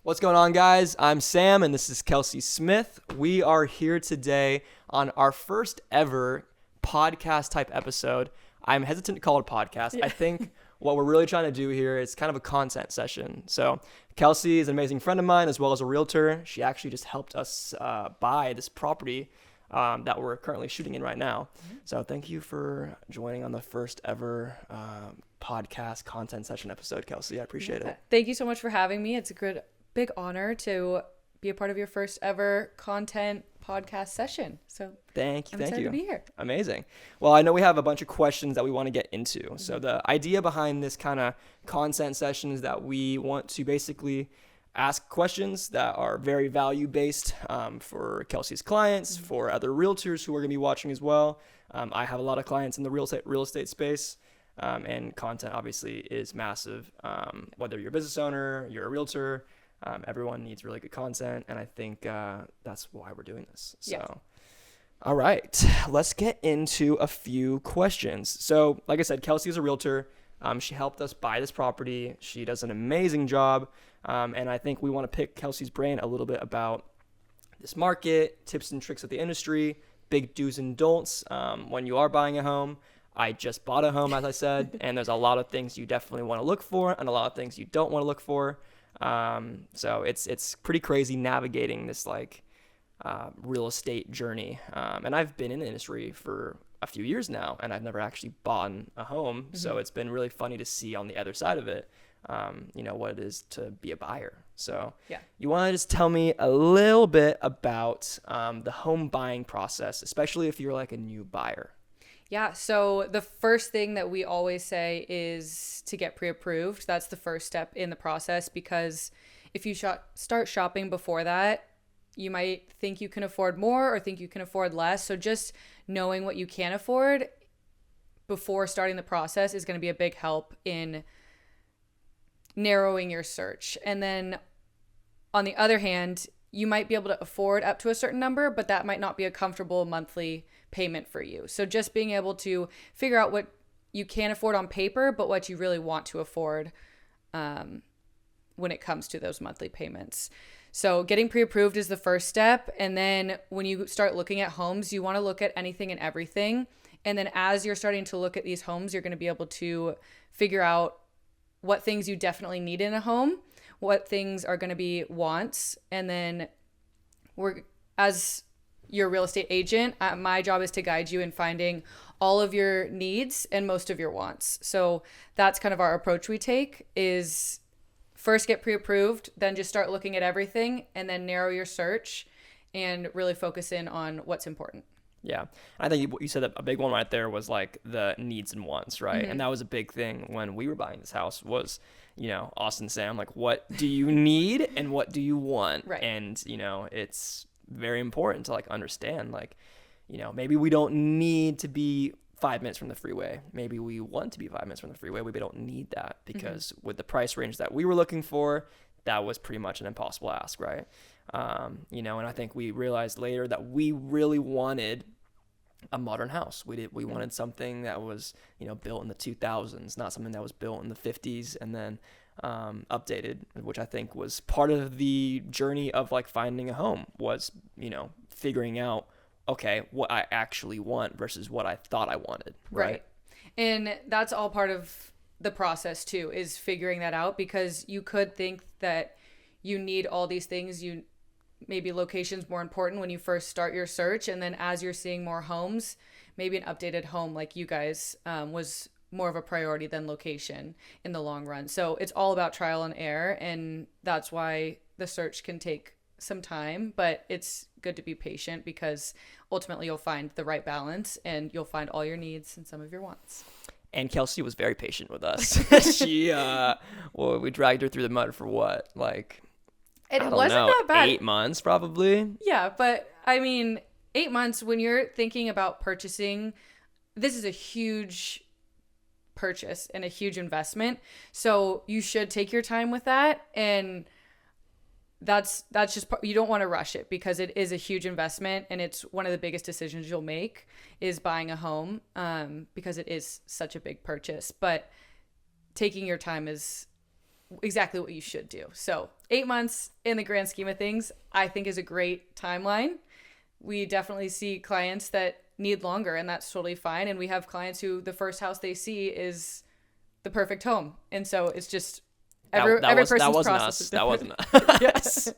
What's going on, guys? I'm Sam, and this is Kelsey Smith. We are here today on our first ever podcast type episode. I'm hesitant to call it a podcast. Yeah. I think what we're really trying to do here is kind of a content session. So Kelsey is an amazing friend of mine as well as a realtor. She actually just helped us buy this property that we're currently shooting in right now. So thank you for joining on the first ever podcast content session episode, Kelsey. I appreciate it. Thank you so much for having me. It's a big honor to be a part of your first ever content podcast session. So I'm excited to be here. Amazing. Well, I know we have a bunch of questions that we want to get into. Mm-hmm. So the idea behind this kind of content session is that we want to basically ask questions that are very value-based for Kelsey's clients, mm-hmm. for other realtors who are going to be watching as well. I have a lot of clients in the real estate space, and content obviously is massive. Whether you're a business owner, you're a realtor, everyone needs really good content, and I think that's why we're doing this. So, yeah. All right, let's get into a few questions. So, like I said, Kelsey is a realtor. She helped us buy this property. She does an amazing job, and I think we want to pick Kelsey's brain a little bit about this market, tips and tricks of the industry, big do's and don'ts when you are buying a home. I just bought a home, as I said, and there's a lot of things you definitely want to look for and a lot of things you don't want to look for. So it's pretty crazy navigating this real estate journey. And I've been in the industry for a few years now, and I've never actually bought a home. Mm-hmm. So it's been really funny to see on the other side of it, what it is to be a buyer. So yeah. You want to just tell me a little bit about the home buying process, especially if you're like a new buyer. Yeah, so the first thing that we always say is to get pre-approved. That's the first step in the process, because if you start shopping before that, you might think you can afford more or think you can afford less. So just knowing what you can afford before starting the process is going to be a big help in narrowing your search. And then on the other hand, you might be able to afford up to a certain number, but that might not be a comfortable monthly payment for you. So just being able to figure out what you can afford on paper, but what you really want to afford when it comes to those monthly payments. So getting pre-approved is the first step. And then when you start looking at homes, you want to look at anything and everything. And then as you're starting to look at these homes, you're going to be able to figure out what things you definitely need in a home, what things are going to be wants. And then as your real estate agent, my job is to guide you in finding all of your needs and most of your wants. So that's kind of our approach we take, is first get pre-approved, then just start looking at everything, and then narrow your search and really focus in on what's important. Yeah. I think you said that a big one right there was like the needs and wants, right? Mm-hmm. And that was a big thing when we were buying this house was, Austin, Sam, like, what do you need and what do you want? Right. And, it's very important to understand, maybe we don't need to be 5 minutes from the freeway. Maybe we want to be 5 minutes from the freeway. We don't need that because with the price range that we were looking for, that was pretty much an impossible ask, right? And I think we realized later that we really wanted a modern house. We wanted something that was, built in the 2000s, not something that was built in the 50s and then updated, which I think was part of the journey of finding a home was, figuring out, okay, what I actually want versus what I thought I wanted. Right. And that's all part of the process too, is figuring that out, because you could think that you need all these things. Maybe location's more important when you first start your search. And then as you're seeing more homes, maybe an updated home like you guys was more of a priority than location in the long run. So it's all about trial and error. And that's why the search can take some time, but it's good to be patient, because ultimately you'll find the right balance and you'll find all your needs and some of your wants. And Kelsey was very patient with us. She, we dragged her through the mud for what? It wasn't that bad. 8 months probably. Yeah, but I mean, 8 months when you're thinking about purchasing, this is a huge purchase and a huge investment. So you should take your time with that. And that's just, you don't want to rush it, because it is a huge investment and it's one of the biggest decisions you'll make is buying a home, because it is such a big purchase. But taking your time is exactly what you should do. So 8 months in the grand scheme of things, I think is a great timeline. We definitely see clients that need longer, and that's totally fine. And we have clients who the first house they see is the perfect home. And so it's just every person's process is different. That wasn't us. Yes.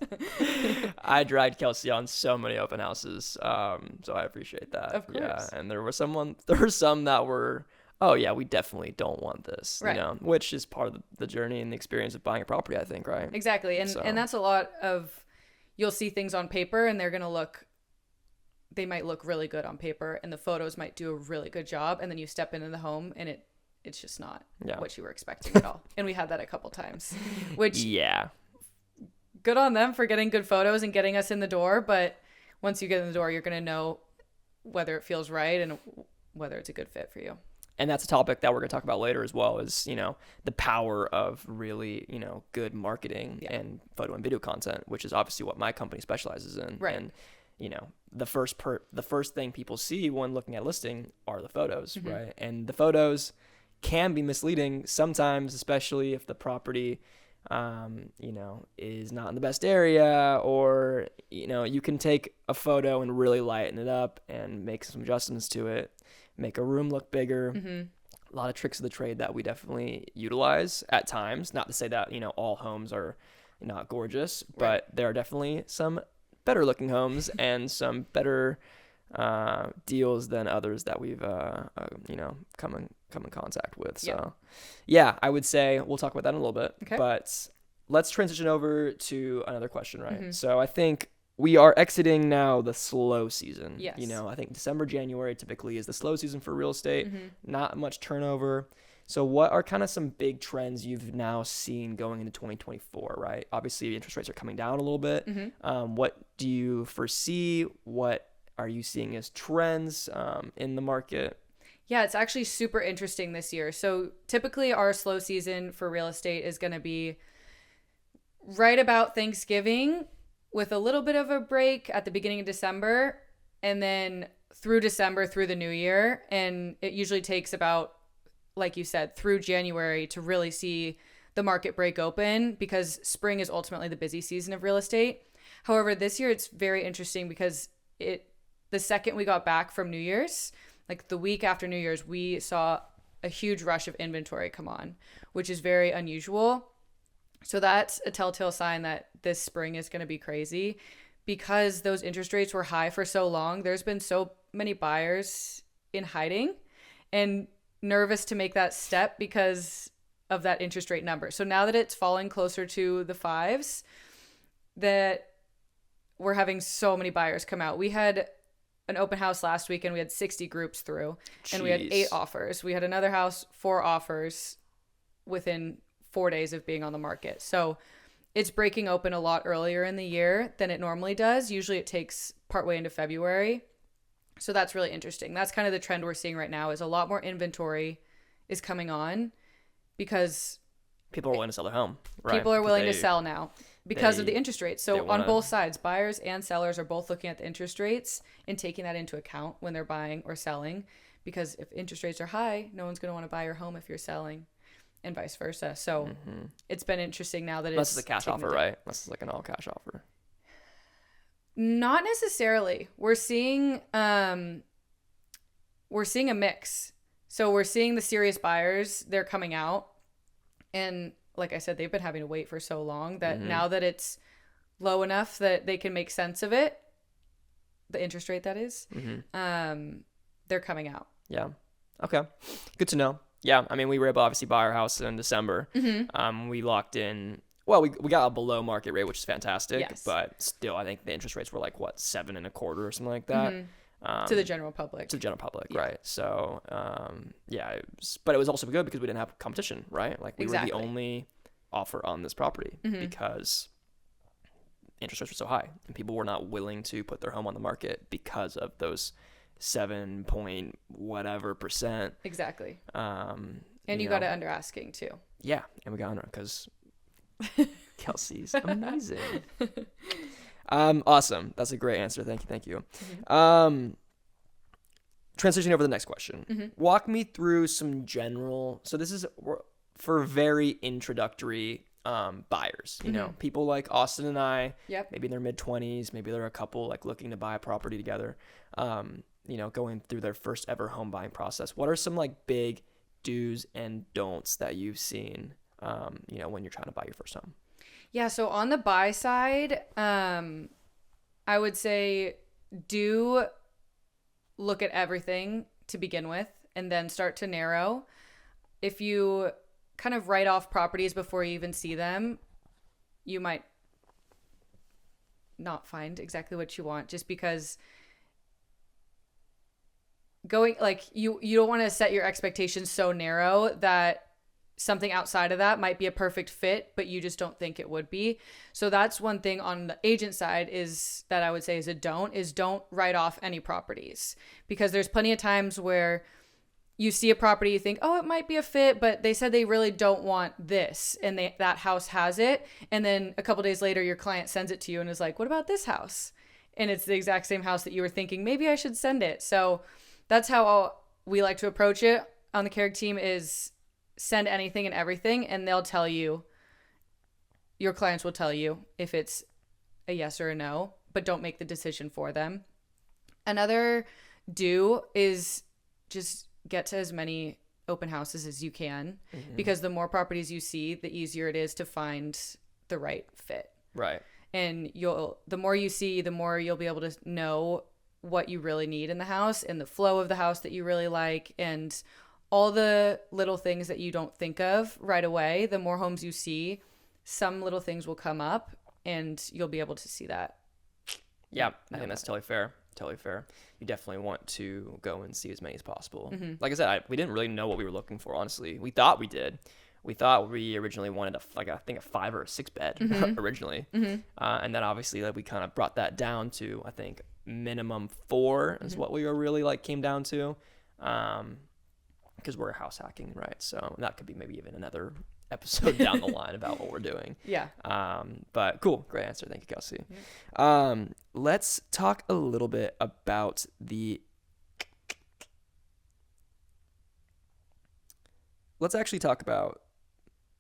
I dragged Kelsey on so many open houses. So I appreciate that. Of course. Yeah. And there were some that were, oh yeah, we definitely don't want this, right. Which is part of the journey and the experience of buying a property, I think, right? Exactly. And that's a lot of, you'll see things on paper and they might look really good on paper and the photos might do a really good job. And then you step into the home and it's just not what you were expecting at all. And we had that a couple times, which good on them for getting good photos and getting us in the door. But once you get in the door, you're going to know whether it feels right and whether it's a good fit for you. And that's a topic that we're going to talk about later as well is, the power of really, good marketing and photo and video content, which is obviously what my company specializes in. Right. And, the first thing people see when looking at listing are the photos, right? And the photos can be misleading sometimes, especially if the property, is not in the best area, or, you can take a photo and really lighten it up and make some adjustments to it, make a room look bigger. A lot of tricks of the trade that we definitely utilize at times. Not to say that, all homes are not gorgeous, but there are definitely some better looking homes and some better deals than others that we've come in contact with. So I would say we'll talk about that in a little bit. Okay. But let's transition over to another question, right? So I think we are exiting now the slow season. Yes. I think December, January typically is the slow season for real estate. Not much turnover. So what are kind of some big trends you've now seen going into 2024, right? Obviously, interest rates are coming down a little bit. What do you foresee? What are you seeing as trends in the market? Yeah, it's actually super interesting this year. So typically our slow season for real estate is going to be right about Thanksgiving with a little bit of a break at the beginning of December and then through December, through the new year. And it usually takes about, like you said, through January to really see the market break open because spring is ultimately the busy season of real estate. However, this year it's very interesting because the second we got back from New Year's, like the week after New Year's, we saw a huge rush of inventory come on, which is very unusual. So that's a telltale sign that this spring is going to be crazy because those interest rates were high for so long. There's been so many buyers in hiding and nervous to make that step because of that interest rate number. So now that it's falling closer to the fives, that we're having so many buyers come out. We had an open house last week and we had 60 groups through. Jeez. And we had 8 offers. We had another house, 4 offers within 4 days of being on the market. So it's breaking open a lot earlier in the year than it normally does. Usually it takes partway into February. So that's really interesting. That's kind of the trend we're seeing right now is a lot more inventory is coming on because people are willing to sell their home. Right? People are willing to sell now because of the interest rates. So on both sides, buyers and sellers are both looking at the interest rates and taking that into account when they're buying or selling. Because if interest rates are high, no one's going to want to buy your home if you're selling and vice versa. So it's been interesting now that Unless it's a cash offer, right? Unless it's like an all cash offer. Not necessarily. We're seeing a mix. So we're seeing the serious buyers, they're coming out. And like I said, they've been having to wait for so long that now that it's low enough that they can make sense of it, the interest rate that is, they're coming out. Yeah. Okay. Good to know. Yeah. I mean, we were able to obviously buy our house in December. We locked in, well, we got a below market rate, which is fantastic. Yes. But still, I think the interest rates were like, 7.25% or something like that. To the general public. To the general public, right. So, but it was also good because we didn't have competition, right? Like we were the only offer on this property because interest rates were so high and people were not willing to put their home on the market because of those 7 point whatever percent. Exactly. And you got it under asking too. Yeah. And we got under because Kelsey's amazing. Awesome. That's a great answer. Thank you. Transitioning over to the next question. Walk me through some general, so this is for very introductory buyers, you know, people like Austin and I, Yep. maybe in their mid-20s, maybe they're a couple like looking to buy a property together, you know, going through their first ever home buying process. What are some like big do's and don'ts that you've seen, you know, when you're trying to buy your first home? Yeah, so on the buy side, I would say do look at everything to begin with and then start to narrow. If you kind of write off properties before you even see them, you might not find exactly what you want, just because going like you don't want to set your expectations so narrow that something outside of that might be a perfect fit, but you just don't think it would be. So that's one thing on the agent side is that I would say is don't write off any properties, because there's plenty of times where you see a property, you think, oh, it might be a fit, but they said they really don't want this, and that house has it. And then a couple days later, your client sends it to you and is like, what about this house? And it's the exact same house that you were thinking, maybe I should send it. So that's how we like to approach it on the Carrick team, is send anything and everything, and they'll tell you, your clients will tell you if it's a yes or a no, but don't make the decision for them. Another do is just get to as many open houses as you can, because the more properties you see, the easier it is to find the right fit. Right. And the more you see, the more you'll be able to know what you really need in the house and the flow of the house that you really like, and all the little things that you don't think of right away. The more homes you see, some little things will come up and you'll be able to see that. Yeah, I think that's totally fair. Totally fair. You definitely want to go and see as many as possible. Like I said, we didn't really know what we were looking for, honestly. We thought we did. We thought we originally wanted I think a 5 or a 6 bed originally. And then obviously we kind of brought that down to, I think, minimum 4 is what we were really came down to. Because we're house hacking, right? So that could be maybe even another episode down the line about what we're doing. Yeah. But cool. Great answer. Thank you, Kelsey. Yeah. Let's talk a little bit about let's actually talk about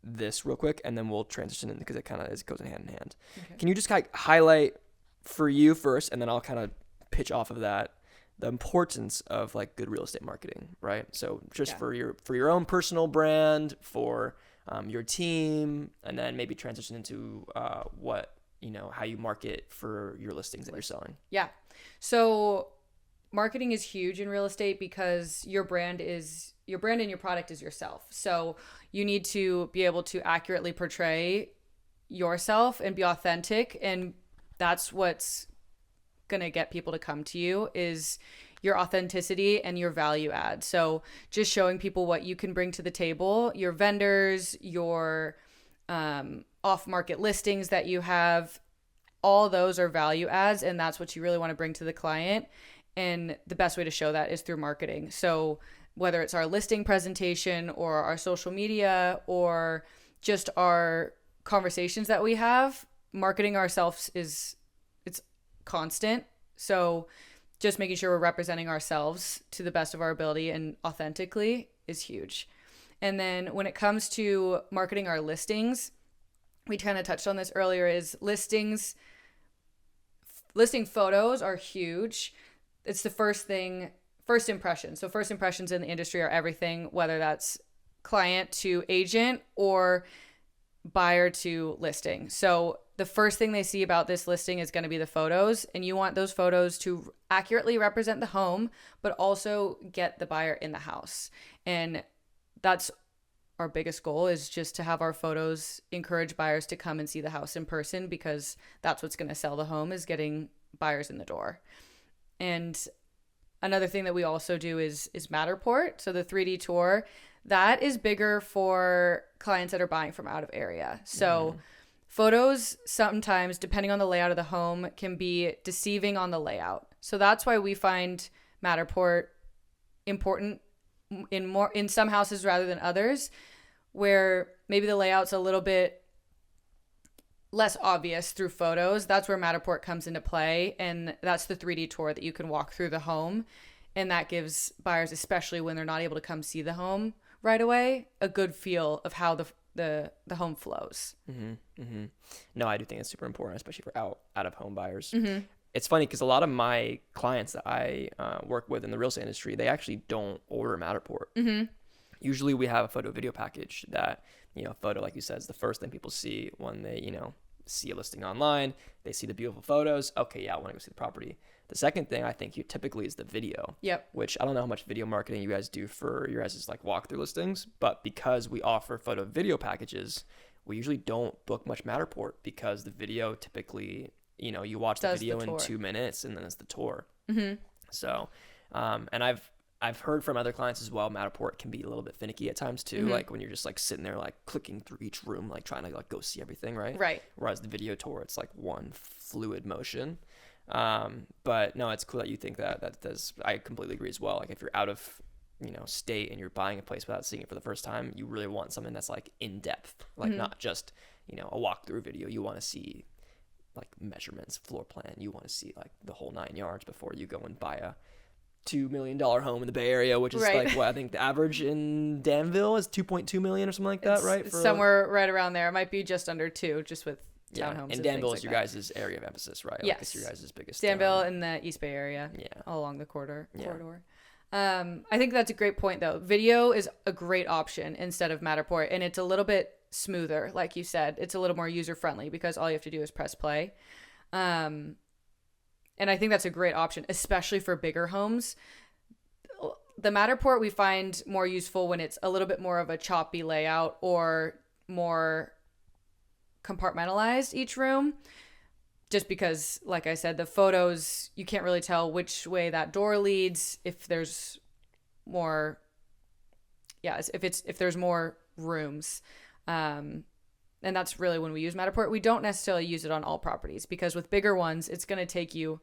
this real quick, and then we'll transition in, because it kind of goes hand in hand. Okay. Can you just highlight for you first, and then I'll kind of pitch off of that, the importance of good real estate marketing, right? So just for your own personal brand, for your team, and then maybe transition into how you market for your listings that you're selling. Yeah. So marketing is huge in real estate, because your brand and your product is yourself. So you need to be able to accurately portray yourself and be authentic, and that's what's going to get people to come to you, is your authenticity and your value add. So just showing people what you can bring to the table, your vendors, your off-market listings that you have, all those are value adds, and that's what you really want to bring to the client. And the best way to show that is through marketing. So whether it's our listing presentation or our social media or just our conversations that we have, marketing ourselves it's constant. So just making sure we're representing ourselves to the best of our ability and authentically is huge. And then when it comes to marketing our listings, we kind of touched on this earlier, is listing photos are huge. It's the first impression. So first impressions in the industry are everything, whether that's client to agent or buyer to listing. So the first thing they see about this listing is going to be the photos, and you want those photos to accurately represent the home, but also get the buyer in the house. And that's our biggest goal, is just to have our photos encourage buyers to come and see the house in person, because that's what's going to sell the home, is getting buyers in the door. And another thing that we also do is Matterport. So the 3D tour, that is bigger for clients that are buying from out of area. So photos sometimes, depending on the layout of the home, can be deceiving on the layout. So that's why we find Matterport important in some houses rather than others, where maybe the layout's a little bit less obvious through photos. That's where Matterport comes into play, and that's the 3D tour that you can walk through the home, and that gives buyers, especially when they're not able to come see the home right away, a good feel of how the home flows. No, I do think it's super important, especially for out of home buyers. Mm-hmm. It's funny because a lot of my clients that I work with in the real estate industry, they actually don't order Matterport. Mm-hmm. Usually we have a photo video package that, photo, like you said, is the first thing people see when they, see a listing online. They see the beautiful photos. Okay, yeah, I want to go see the property. The second thing I think typically is the video. Yep. Which I don't know how much video marketing you guys do for your guys' like walkthrough listings, but because we offer photo video packages, we usually don't book much Matterport because the video typically, you watch the video in 2 minutes and then it's the tour. Mm-hmm. So, and I've heard from other clients as well, Matterport can be a little bit finicky at times too. Mm-hmm. Like when you're just like sitting there, like clicking through each room, like trying to like go see everything. Right. Right. Whereas the video tour, it's like one fluid motion. But no, it's cool that you think that does. I completely agree as well. Like if you're out of, state and you're buying a place without seeing it for the first time, you really want something that's like in depth, like not just, a walkthrough video. You want to see like measurements, floor plan. You want to see like the whole 9 yards before you go and buy a $2 million home in the Bay Area, which is like what I think the average in Danville is 2.2 million or something like that, right? For somewhere right around there. It might be just under 2, just with townhomes. And Danville is your guys' area of emphasis, right? Yes, like it's your guys' biggest. Danville in the East Bay Area. Yeah, all along the corridor. I think that's a great point, though. Video is a great option instead of Matterport, and it's a little bit smoother, like you said. It's a little more user friendly because all you have to do is press play. And I think that's a great option, especially for bigger homes. The Matterport we find more useful when it's a little bit more of a choppy layout or more compartmentalized each room. Just because, like I said, the photos, you can't really tell which way that door leads, if there's more, if there's more rooms. And that's really when we use Matterport. We don't necessarily use it on all properties because with bigger ones, it's going to take you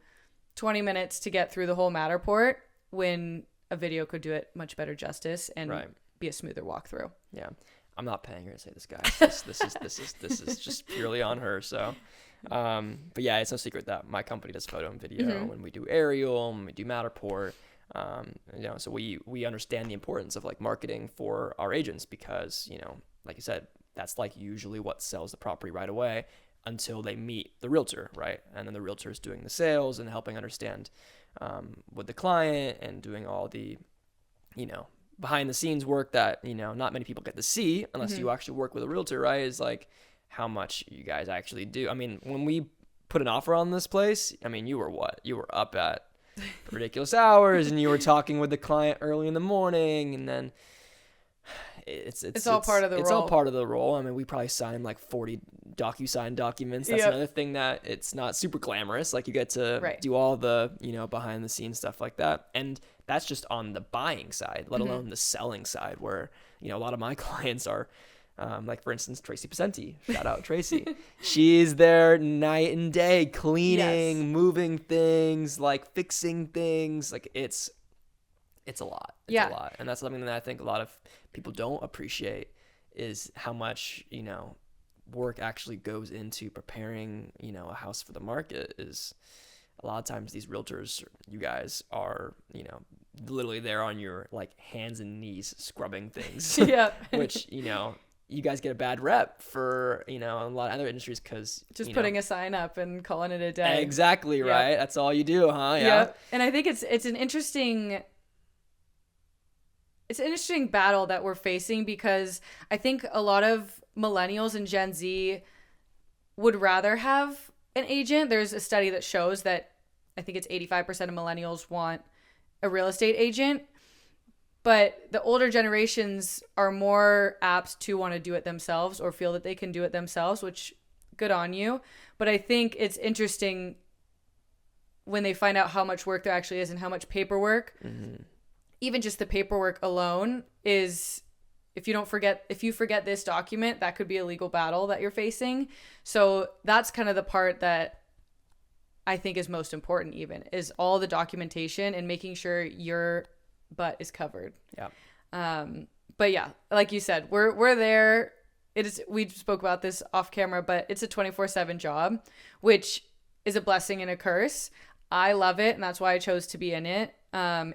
20 minutes to get through the whole Matterport when a video could do it much better justice and be a smoother walkthrough. Yeah. I'm not paying her to say this, guys. This is just purely on her. So, but yeah, it's no secret that my company does photo and video when we do aerial, when we do Matterport. So we understand the importance of like marketing for our agents because, like you said, that's like usually what sells the property right away until they meet the realtor, right? And then the realtor is doing the sales and helping understand with the client and doing all the, behind the scenes work that, not many people get to see unless you actually work with a realtor, right? Is like how much you guys actually do. I mean, when we put an offer on this place, I mean, you were what? You were up at ridiculous hours and you were talking with the client early in the morning and then it's all part of the role. It's all part of the role. I mean, we probably signed like 40 DocuSign documents. That's another thing that it's not super glamorous. Like you get to do all the, behind the scenes stuff like that. And that's just on the buying side, let alone the selling side where, a lot of my clients are, like for instance, Tracy Pacenti, shout out Tracy. She's there night and day, cleaning, moving things, like fixing things. Like it's a lot. It's a lot. And that's something that I think a lot of people don't appreciate is how much, work actually goes into preparing, a house for the market. Is a lot of times these realtors, you guys are, literally there on your like hands and knees scrubbing things. Which, you guys get a bad rep for, a lot of other industries because just putting a sign up and calling it a day. Exactly, right? That's all you do, huh? Yeah. And I think it's an interesting battle that we're facing because I think a lot of millennials and Gen Z would rather have an agent. There's a study that shows that I think it's 85% of millennials want a real estate agent, but the older generations are more apt to want to do it themselves or feel that they can do it themselves, which good on you. But I think it's interesting when they find out how much work there actually is and how much paperwork. Even just the paperwork alone is, if you forget this document, that could be a legal battle that you're facing. So that's kind of the part that I think is most important, even is all the documentation and making sure your butt is covered. But yeah, like you said, we're there. We spoke about this off camera, but it's a 24/7 job, which is a blessing and a curse. I love it, and that's why I chose to be in it.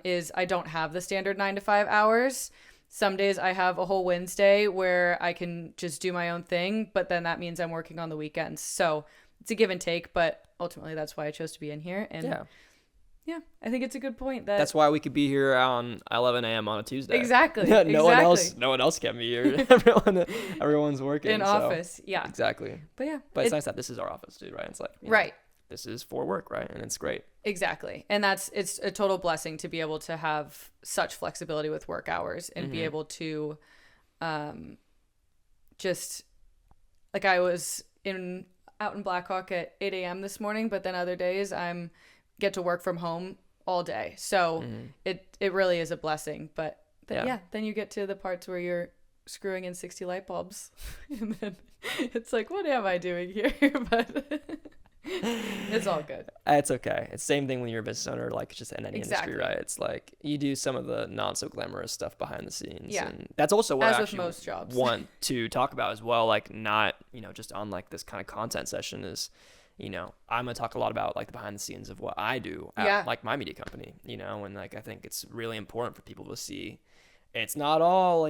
Is I don't have the standard 9 to 5 hours. Some days I have a whole Wednesday where I can just do my own thing, but then that means I'm working on the weekends. So it's a give and take, but ultimately that's why I chose to be in here. And yeah, I think it's a good point. That's why we could be here on 11 a.m. on a Tuesday. Exactly. No one else can be here. Everyone's working in office. Yeah. Exactly. But yeah. But it's nice that this is our office too, right? It's like, right. This is for work, right? And it's great. Exactly. And it's a total blessing to be able to have such flexibility with work hours and be able to just, like, I was out in Blackhawk at 8 a.m. this morning, but then other days I'm get to work from home all day. So it really is a blessing. But then you get to the parts where you're screwing in 60 light bulbs and then it's like, what am I doing here? But it's all good. It's okay. It's the same thing when you're a business owner, like just in any industry, right? It's like you do some of the not so glamorous stuff behind the scenes. Yeah. And that's also what As I with actually most jobs. want to talk about as well. Like not, just on like this kind of content session is, I'm going to talk a lot about like the behind the scenes of what I do at like my media company, and like, I think it's really important for people to see. It's not all,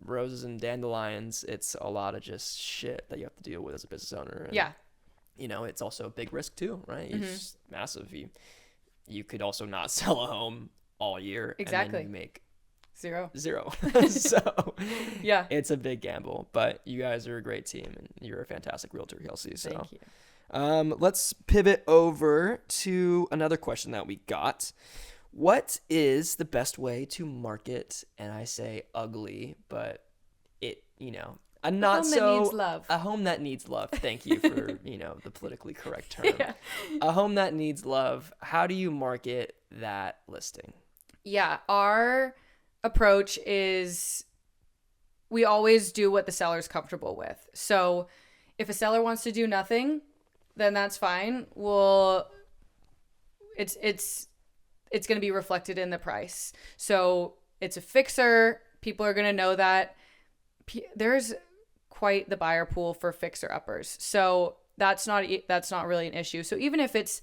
roses and dandelions. It's a lot of just shit that you have to deal with as a business owner. And, it's also a big risk too, right? It's massive. You could also not sell a home all year. Exactly. And then you make zero. So yeah, it's a big gamble, but you guys are a great team and you're a fantastic realtor, Kelsey. So thank you. Let's pivot over to another question that we got. What is the best way to market, and I say ugly, but it, a not so that needs love. A home that needs love. Thank you for, the politically correct term. Yeah. A home that needs love. How do you market that listing? Yeah, our approach is we always do what the seller's comfortable with. So if a seller wants to do nothing, then that's fine. It's going to be reflected in the price. So it's a fixer. People are going to know that there's quite the buyer pool for fixer uppers. So that's not really an issue. So even if it's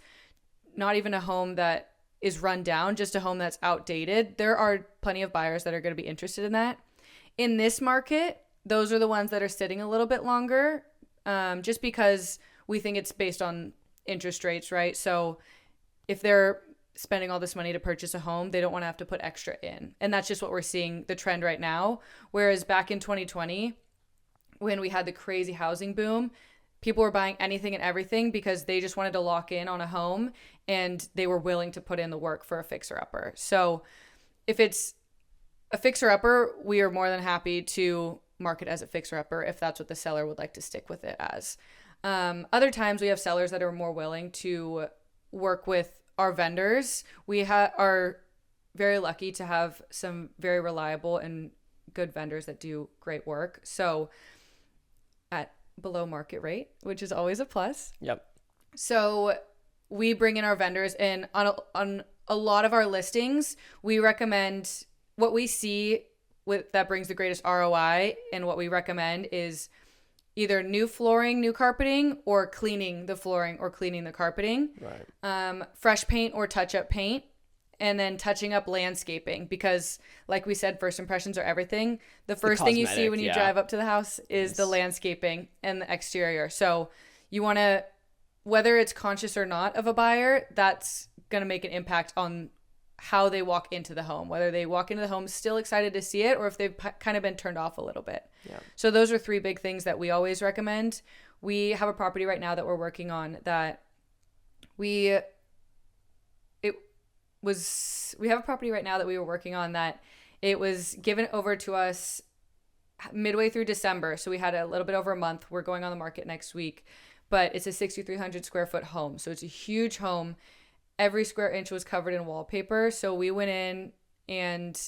not even a home that is run down, just a home that's outdated, there are plenty of buyers that are going to be interested in that. In this market, those are the ones that are sitting a little bit longer, just because we think it's based on interest rates, right? So if they're spending all this money to purchase a home, they don't want to have to put extra in. And that's just what we're seeing, the trend right now. Whereas back in 2020, when we had the crazy housing boom, people were buying anything and everything because they just wanted to lock in on a home and they were willing to put in the work for a fixer-upper. So if it's a fixer-upper, we are more than happy to market as a fixer-upper if that's what the seller would like to stick with it as. Other times we have sellers that are more willing to work with our vendors. We are very lucky to have some very reliable and good vendors that do great work. So at below market rate, which is always a plus. Yep. So we bring in our vendors, and on a lot of our listings, we recommend what we see that brings the greatest ROI, and what we recommend is either new flooring, new carpeting, or cleaning the flooring or cleaning the carpeting. Right. Fresh paint or touch-up paint. And then touching up landscaping, because like we said, first impressions are everything. The first thing you see when you drive up to the house is the landscaping and the exterior. So you want to, whether it's conscious or not of a buyer, that's going to make an impact on how they walk into the home, whether they walk into the home still excited to see it or if they've kind of been turned off a little bit. Yeah. So those are three big things that we always recommend. We have a property right now that we're working on that we have a property right now that we were working on that it was given over to us midway through December. So we had a little bit over a month. We're going on the market next week, but it's a 6,300 square foot home. So it's a huge home. Every square inch was covered in wallpaper. So we went in and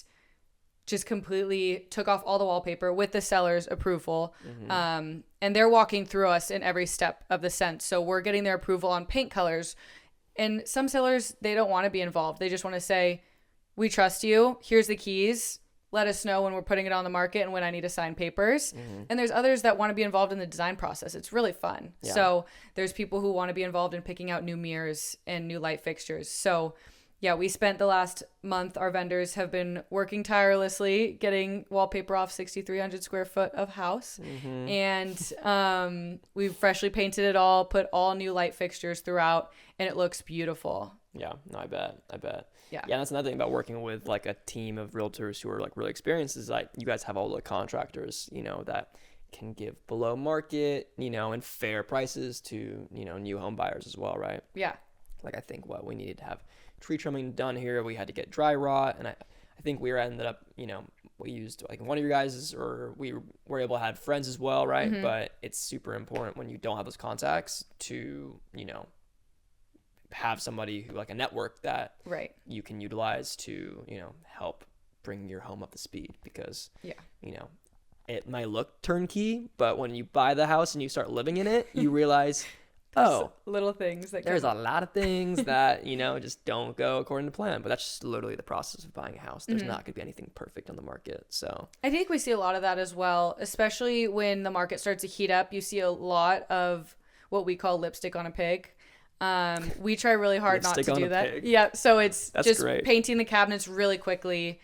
just completely took off all the wallpaper with the seller's approval. Mm-hmm. And they're walking through us in every step of the sense. So we're getting their approval on paint colors. And some sellers, they don't want to be involved. They just want to say, we trust you. Here's the keys. Let us know when we're putting it on the market and when I need to sign papers. Mm-hmm. And there's others that want to be involved in the design process. It's really fun. Yeah. So there's people who want to be involved in picking out new mirrors and new light fixtures. So Yeah, we spent the last month, our vendors have been working tirelessly getting wallpaper off 6,300 square foot of house. And we've freshly painted it all, put all new light fixtures throughout, and it looks beautiful. Yeah, no, I bet. Yeah. Yeah, that's another thing about working with like a team of realtors who are like really experienced is like you guys have all the contractors, that can give below market, and fair prices to, new home buyers as well, right? Yeah. Like I think we needed to have tree trimming done here. We had to get dry rot, and I think we ended up, we used like one of your guys's, or we were able to have friends as well, right? But it's super important when you don't have those contacts to, have somebody who like a network that you can utilize to, help bring your home up to speed, because it might look turnkey, but when you buy the house and you start living in it, you realize little things that there's a lot of things that just don't go according to plan. But that's just literally the process of buying a house. There's not going to be anything perfect on the market. So I think we see a lot of that as well, especially when the market starts to heat up. You see a lot of what we call lipstick on a pig. We try really hard not to do that. Pig. Yeah, so that's just great. Painting the cabinets really quickly,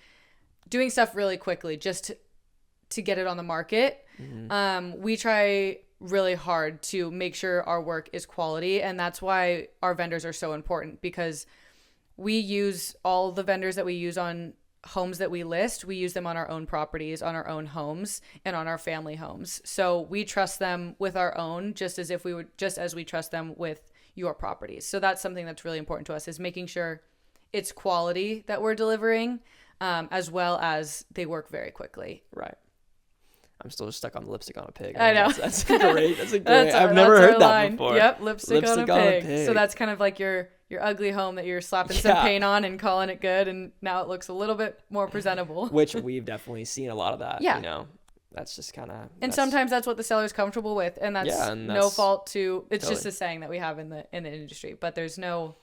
doing stuff really quickly just to get it on the market. We try really hard to make sure our work is quality, and that's why our vendors are so important, because we use all the vendors that we use on homes that we list. We use them on our own properties, on our own homes, and on our family homes. So we trust them with our own just as we trust them with your properties. So that's something that's really important to us, is making sure it's quality that we're delivering, as well as they work very quickly. Right. I'm still stuck on the lipstick on a pig. I know. That's great. I've never heard that before. Yep, lipstick on a pig. So that's kind of like your ugly home that you're slapping some paint on and calling it good, and now it looks a little bit more presentable. Which we've definitely seen a lot of that. Yeah. That's just kind of. And sometimes that's what the seller's comfortable with, and that's no fault to. It's just a saying that we have in the industry, but there's no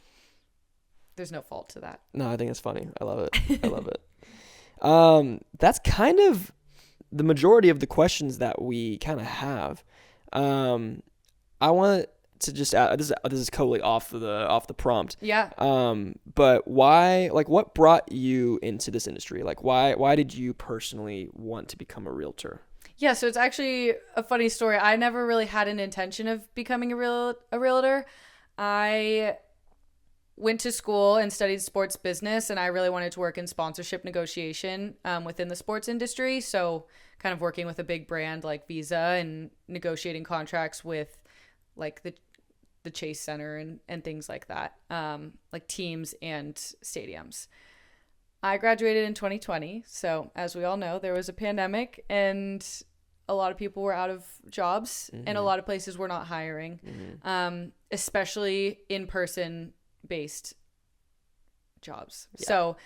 fault to that. No, I think it's funny. I love it. I love it. That's kind of the majority of the questions that we kind of have. I want to just add, this is totally off the prompt. Yeah. But why, like, what brought you into this industry? Like, why did you personally want to become a realtor? Yeah, so it's actually a funny story. I never really had an intention of becoming a realtor. I went to school and studied sports business, and I really wanted to work in sponsorship negotiation within the sports industry. So kind of working with a big brand like Visa and negotiating contracts with like the Chase Center and things like that, like teams and stadiums. I graduated in 2020. So as we all know, there was a pandemic and a lot of people were out of jobs, and a lot of places were not hiring, especially in-person based jobs. Yeah. So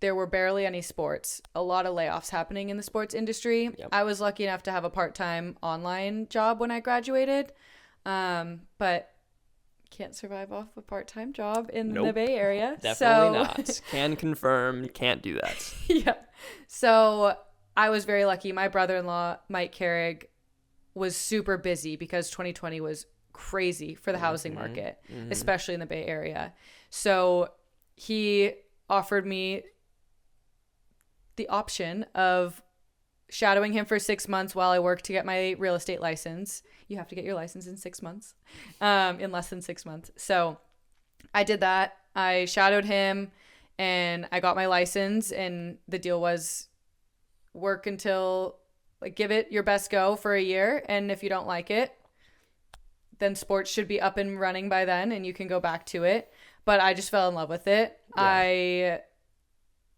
there were barely any sports, a lot of layoffs happening in the sports industry. Yep. I was lucky enough to have a part-time online job when I graduated, but can't survive off a part-time job in the Bay Area. Definitely not. Can confirm, can't do that. Yeah. So I was very lucky. My brother-in-law, Mike Carrig, was super busy because 2020 was crazy for the housing market, especially in the Bay Area. So he offered me the option of shadowing him for 6 months while I worked to get my real estate license. You have to get your license in 6 months, in less than 6 months. So I did that. I shadowed him and I got my license, and the deal was work until, like, give it your best go for a year. And if you don't like it, then sports should be up and running by then and you can go back to it. But I just fell in love with it. Yeah.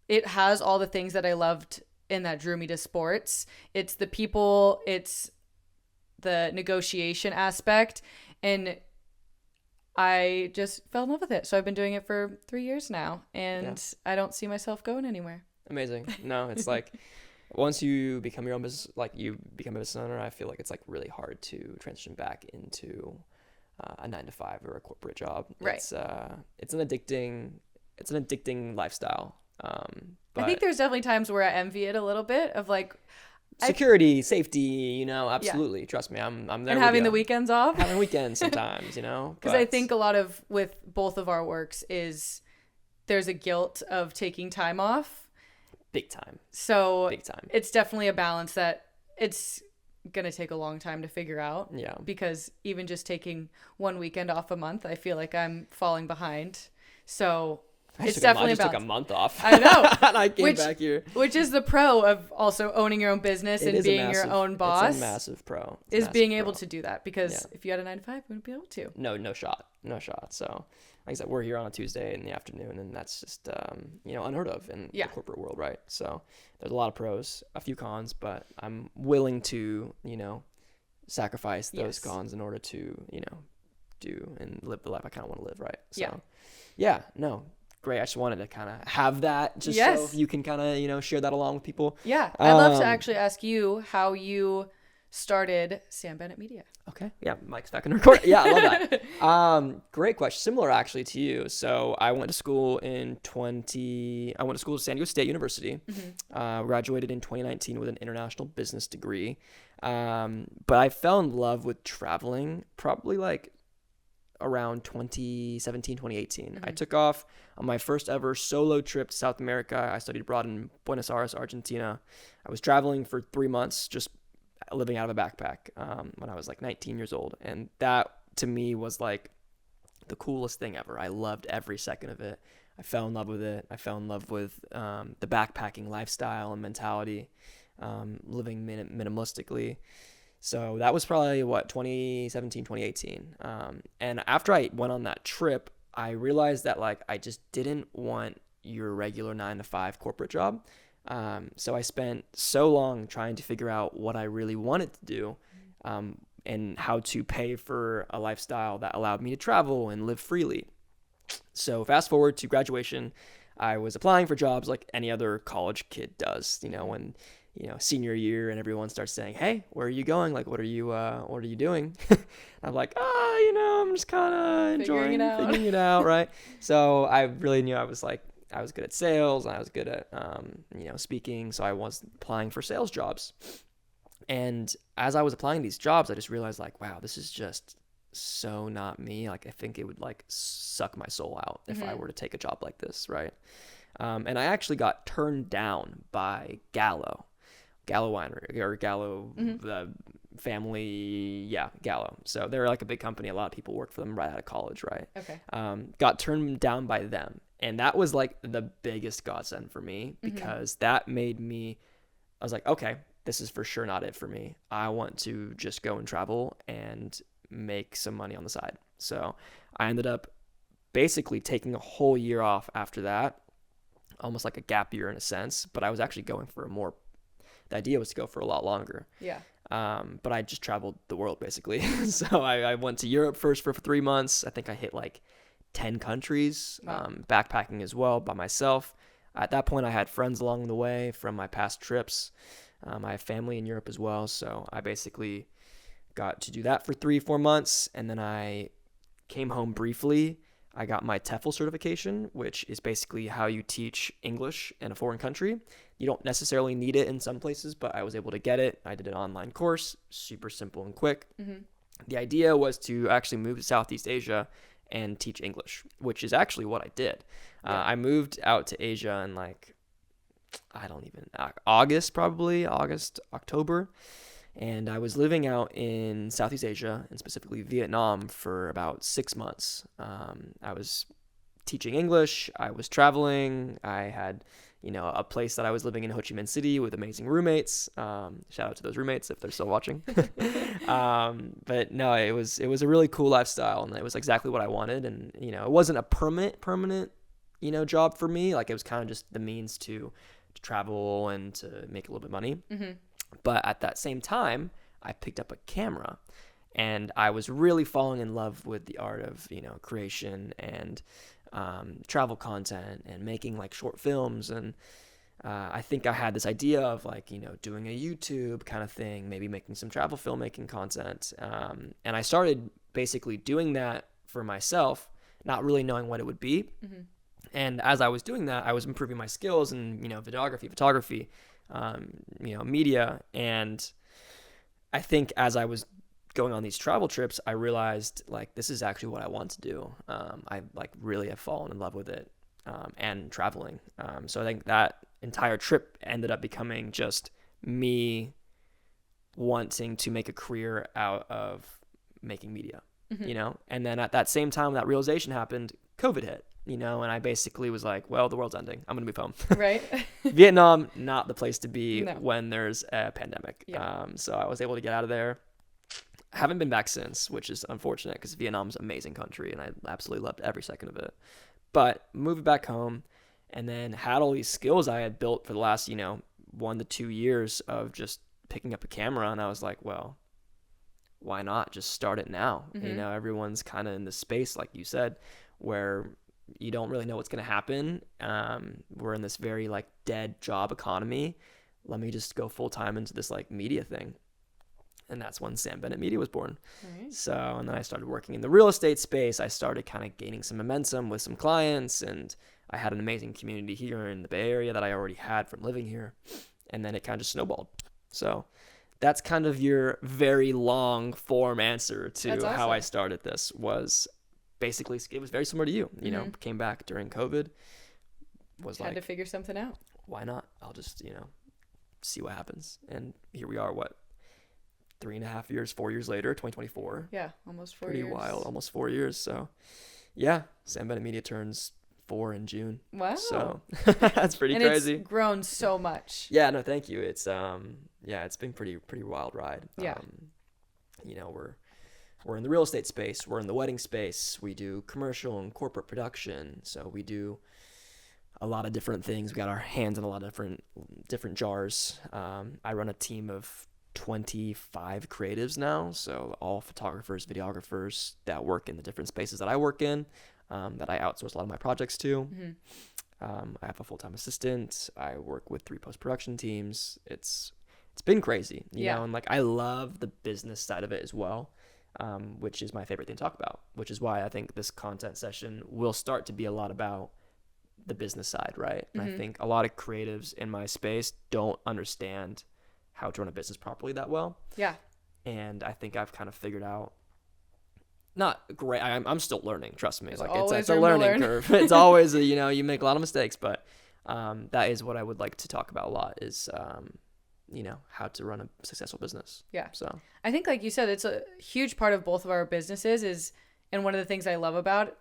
It has all the things that I loved and that drew me to sports. It's the people, it's the negotiation aspect, and I just fell in love with it. So I've been doing it for 3 years now, and I don't see myself going anywhere. Amazing. No, it's like once you become your own business, like you become a business owner, I feel like it's like really hard to transition back into a 9-to-5 or a corporate job. Right. It's an addicting lifestyle. But I think there's definitely times where I envy it a little bit of like security, safety, absolutely. Yeah. Trust me, I'm there. And having the weekends off. Having weekends sometimes, Because I think a lot of with both of our works is there's a guilt of taking time off. Big time. So Big time. it's definitely a balance that it's going to take a long time to figure out. Yeah. Because even just taking one weekend off a month, I feel like I'm falling behind. So it's definitely I just took a month off. I know. And I came back here. Which is the pro of also owning your own business and being your own boss. It's a massive pro. Is being able to do that, because if you had a 9 to 5, you wouldn't be able to. No shot. So, like I said, we're here on a Tuesday in the afternoon, and that's just unheard of in the corporate world, right? So there's a lot of pros, a few cons, but I'm willing to sacrifice those cons in order to do and live the life I kind of want to live, right? So great. I just wanted to kind of have that just so you can kind of share that along with people. Yeah, I'd love to actually ask you how you started Sam Bennett Media. Okay. Yeah, Mike's back in the record. Yeah, I love that. Great question. Similar actually to you. So I went to school at San Diego State University. Graduated in 2019 with an international business degree. But I fell in love with traveling probably like around 2017, 2018. I took off on my first ever solo trip to South America. I studied abroad in Buenos Aires, Argentina. I was traveling for 3 months, just living out of a backpack when I was like 19 years old. And that to me was like the coolest thing ever. I loved every second of it. I fell in love with it. I fell in love with the backpacking lifestyle and mentality, living minimalistically. So that was probably 2017, 2018. And after I went on that trip, I realized that like I just didn't want your regular 9 to 5 corporate job. So I spent so long trying to figure out what I really wanted to do, and how to pay for a lifestyle that allowed me to travel and live freely. So fast forward to graduation, I was applying for jobs like any other college kid does, when senior year and everyone starts saying, "Hey, where are you going? Like, what are you doing?" I'm like, I'm just kind of enjoying figuring it out, right? So I really knew I was good at sales, and I was good at, speaking. So I was applying for sales jobs. And as I was applying these jobs, I just realized like, wow, this is just so not me. Like, I think it would like suck my soul out if I were to take a job like this, right? And I actually got turned down by Gallo Winery, or Gallo, the family, Gallo. So they're like a big company. A lot of people work for them right out of college, right? Okay. Got turned down by them. And that was like the biggest godsend for me, because that made me, I was like, okay, this is for sure not it for me. I want to just go and travel and make some money on the side. So I ended up basically taking a whole year off after that, almost like a gap year in a sense, but I was actually going for the idea was to go for a lot longer. Yeah. But I just traveled the world basically. So I went to Europe first for 3 months. I think I hit like 10 countries, backpacking as well by myself. At that point, I had friends along the way from my past trips. I have family in Europe as well. So I basically got to do that for 3-4 months. And then I came home briefly. I got my TEFL certification, which is basically how you teach English in a foreign country. You don't necessarily need it in some places, but I was able to get it. I did an online course, super simple and quick. The idea was to actually move to Southeast Asia and teach English, which is actually what I did. I moved out to Asia in August, October. And I was living out in Southeast Asia, and specifically Vietnam, for about 6 months. I was teaching English. I was traveling. I had, a place that I was living in Ho Chi Minh City with amazing roommates. Shout out to those roommates if they're still watching. But no, it was a really cool lifestyle, and it was exactly what I wanted. And, it wasn't a permanent, job for me. Like, it was kind of just the means to travel and to make a little bit of money. But at that same time, I picked up a camera, and I was really falling in love with the art of, creation and travel content and making like short films. And I think I had this idea of like, doing a YouTube kind of thing, maybe making some travel filmmaking content. And I started basically doing that for myself, not really knowing what it would be. And as I was doing that, I was improving my skills in, photography, media. And I think as I was going on these travel trips, I realized like, this is actually what I want to do. I like really have fallen in love with it. and traveling. So I think that entire trip ended up becoming just me wanting to make a career out of making media, and then at that same time that realization happened, COVID hit, and I basically was like, well, the world's ending, I'm gonna move home. Right. Vietnam, not the place to be No. when there's a pandemic. Yeah. So I was able to get out of there. Haven't been back since, which is unfortunate because Vietnam's an amazing country and I absolutely loved every second of it. But moved back home and then had all these skills I had built for the last, 1 to 2 years of just picking up a camera. And I was like, well, why not just start it now? Everyone's kind of in this space, like you said, where you don't really know what's going to happen. We're in this very like dead job economy. Let me just go full time into this like media thing. And that's when Sam Bennett Media was born. Right. So, and then I started working in the real estate space. I started kind of gaining some momentum with some clients, and I had an amazing community here in the Bay Area that I already had from living here. And then it kind of just snowballed. So that's kind of your very long form answer to That's awesome. how I started this. Was basically, it was very similar to you, came back during COVID, was Had like, to figure something out. why not? I'll just, see what happens. And here we are, 3.5 years, 4 years later, 2024. Yeah, almost 4 Pretty years. wild, almost 4 years. So, yeah, Sam Bennett Media turns 4 in June. Wow. So that's pretty crazy. It's grown so much. Yeah, no, thank you. It's it's been pretty wild ride. Yeah. We're in the real estate space. We're in the wedding space. We do commercial and corporate production. So we do a lot of different things. We got our hands in a lot of different jars. I run a team of 25 creatives now, so all photographers, videographers that work in the different spaces that I work in, that I outsource a lot of my projects to. I have a full-time assistant. I work with 3 post-production teams. It's been crazy, you know, and like I love the business side of it as well, which is my favorite thing to talk about, which is why I think this content session will start to be a lot about the business side, right? And I think a lot of creatives in my space don't understand how to run a business properly that well. Yeah. And I think I've kind of figured out, not great. I'm still learning. Trust me. There's It's a learning curve. It's always you make a lot of mistakes, but that is what I would like to talk about a lot is, how to run a successful business. Yeah. So I think, like you said, it's a huge part of both of our businesses and one of the things I love about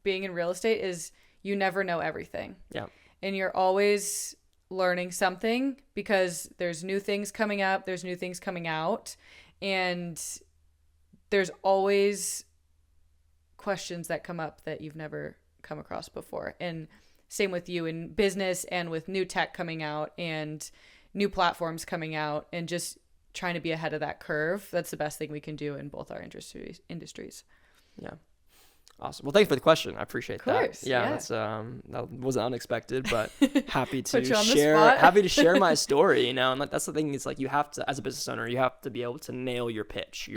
being in real estate is you never know everything. Yeah. And you're always learning something because there's new things coming up, there's new things coming out, and there's always questions that come up that you've never come across before. And same with you in business and with new tech coming out and new platforms coming out and just trying to be ahead of that curve. That's the best thing we can do in both our industries. Yeah. Awesome. Well, thanks for the question. I appreciate Of course, that. Yeah, yeah. that's that wasn't unexpected, but happy Put you on the share spot. happy to share my story, and like that's the thing, it's like you have to, as a business owner, you have to be able to nail your pitch,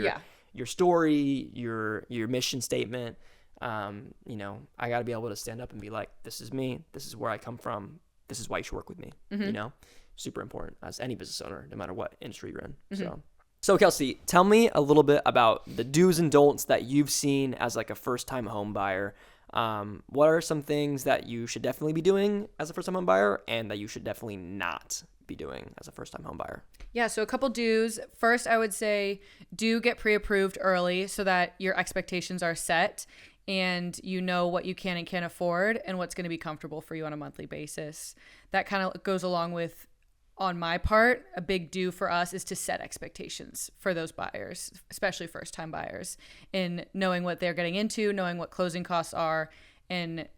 your story, your mission statement. I got to be able to stand up and be like, this is me, this is where I come from, this is why you should work with me. Super important as any business owner, no matter what industry you're in. So Kelsey, tell me a little bit about the do's and don'ts that you've seen as like a first-time home buyer. What are some things that you should definitely be doing as a first-time home buyer and that you should definitely not be doing as a first-time home buyer? Yeah, so a couple do's. First, I would say do get pre-approved early so that your expectations are set and you know what you can and can't afford and what's going to be comfortable for you on a monthly basis. That kind of goes along with, on my part, a big do for us is to set expectations for those buyers, especially first-time buyers, in knowing what they're getting into, knowing what closing costs are, and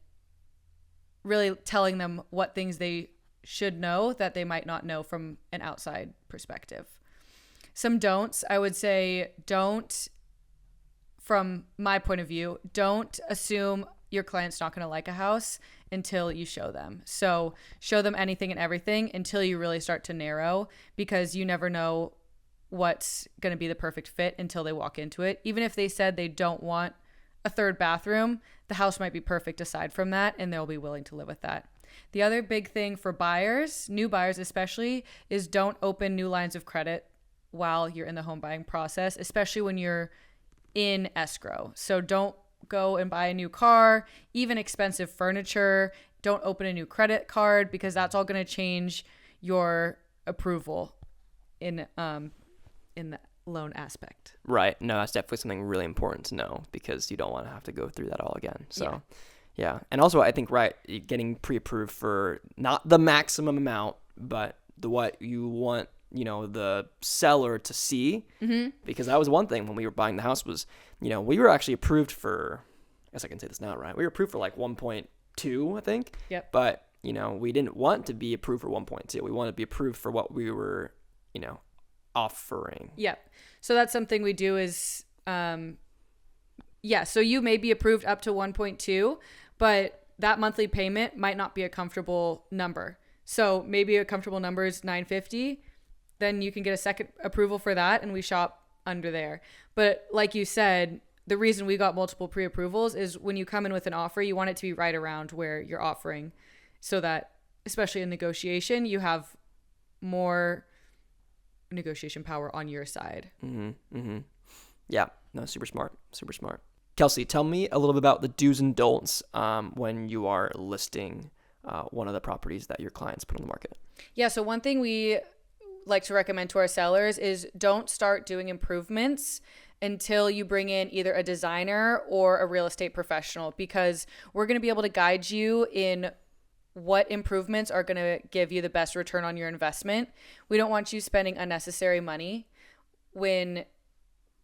really telling them what things they should know that they might not know from an outside perspective. Some don'ts, I would say, from my point of view, don't assume your client's not going to like a house until you show them. So show them anything and everything until you really start to narrow, because you never know what's going to be the perfect fit until they walk into it. Even if they said they don't want a third bathroom, the house might be perfect aside from that, and they'll be willing to live with that. The other big thing for buyers, new buyers especially, is don't open new lines of credit while you're in the home buying process, especially when you're in escrow. So don't go and buy a new car, even expensive furniture, don't open a new credit card, because that's all going to change your approval in the loan aspect. Right. No, that's definitely something really important to know, because you don't want to have to go through that all again. So, yeah. And also, I think, right, getting pre-approved for not the maximum amount, but what you want, the seller to see. Mm-hmm. Because that was one thing when we were buying the house was, we were actually approved for, I guess I can say this now, right? We were approved for like 1.2, I think. Yep. But, we didn't want to be approved for 1.2. We wanted to be approved for what we were, offering. Yep. So that's something we do is, so you may be approved up to 1.2, but that monthly payment might not be a comfortable number. So maybe a comfortable number is $950. Then you can get a second approval for that, and we shop under there. But like you said, the reason we got multiple pre-approvals is when you come in with an offer, you want it to be right around where you're offering, so that, especially in negotiation, you have more negotiation power on your side. Yeah, no, super smart. Kelsey, tell me a little bit about the do's and don'ts when you are listing one of the properties that your clients put on the market. Yeah, so one thing we like to recommend to our sellers is don't start doing improvements until you bring in either a designer or a real estate professional, because we're going to be able to guide you in what improvements are going to give you the best return on your investment. We don't want you spending unnecessary money when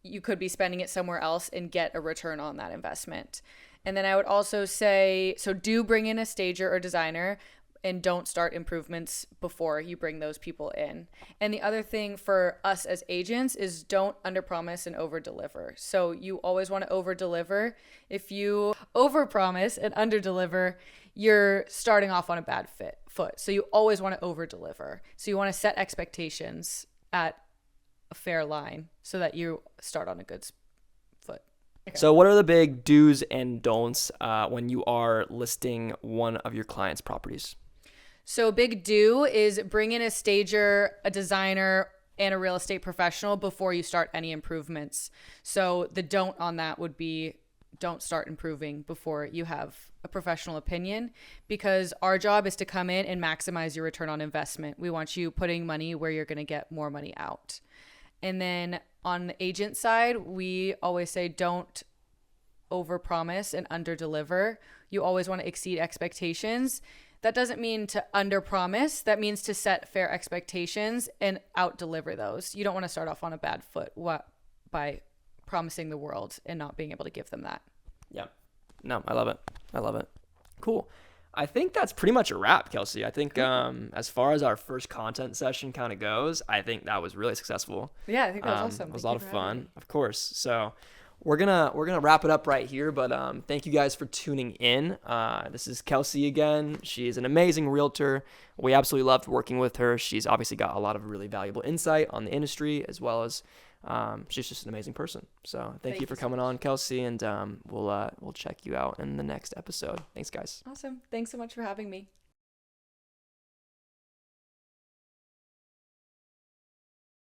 you could be spending it somewhere else and get a return on that investment. And then I would also say, so do bring in a stager or designer, and don't start improvements before you bring those people in. And the other thing for us as agents is don't underpromise and overdeliver. So you always want to overdeliver. If you overpromise and underdeliver, you're starting off on a bad foot. So you always want to overdeliver. So you want to set expectations at a fair line so that you start on a good foot. Okay. So what are the big do's and don'ts when you are listing one of your clients' properties? So big do is bring in a stager, a designer, and a real estate professional before you start any improvements. So the don't on that would be don't start improving before you have a professional opinion, because our job is to come in and maximize your return on investment. We want you putting money where you're going to get more money out. And then on the agent side, we always say don't overpromise and underdeliver. You always want to exceed expectations. That doesn't mean to underpromise. That means to set fair expectations and out-deliver those. You don't want to start off on a bad foot by promising the world and not being able to give them that. Yeah. No, I love it. Cool. I think that's pretty much a wrap, Kelsey. I think as far as our first content session kind of goes, I think that was really successful. Yeah, I think that was awesome. It was a lot of fun, of course. So we're gonna wrap it up right here, but thank you guys for tuning in. This is Kelsey again. She's an amazing realtor. We absolutely loved working with her. She's obviously got a lot of really valuable insight on the industry, as well as she's just an amazing person. So thank you for coming on, Kelsey, and we'll check you out in the next episode. Thanks, guys. Awesome. Thanks so much for having me.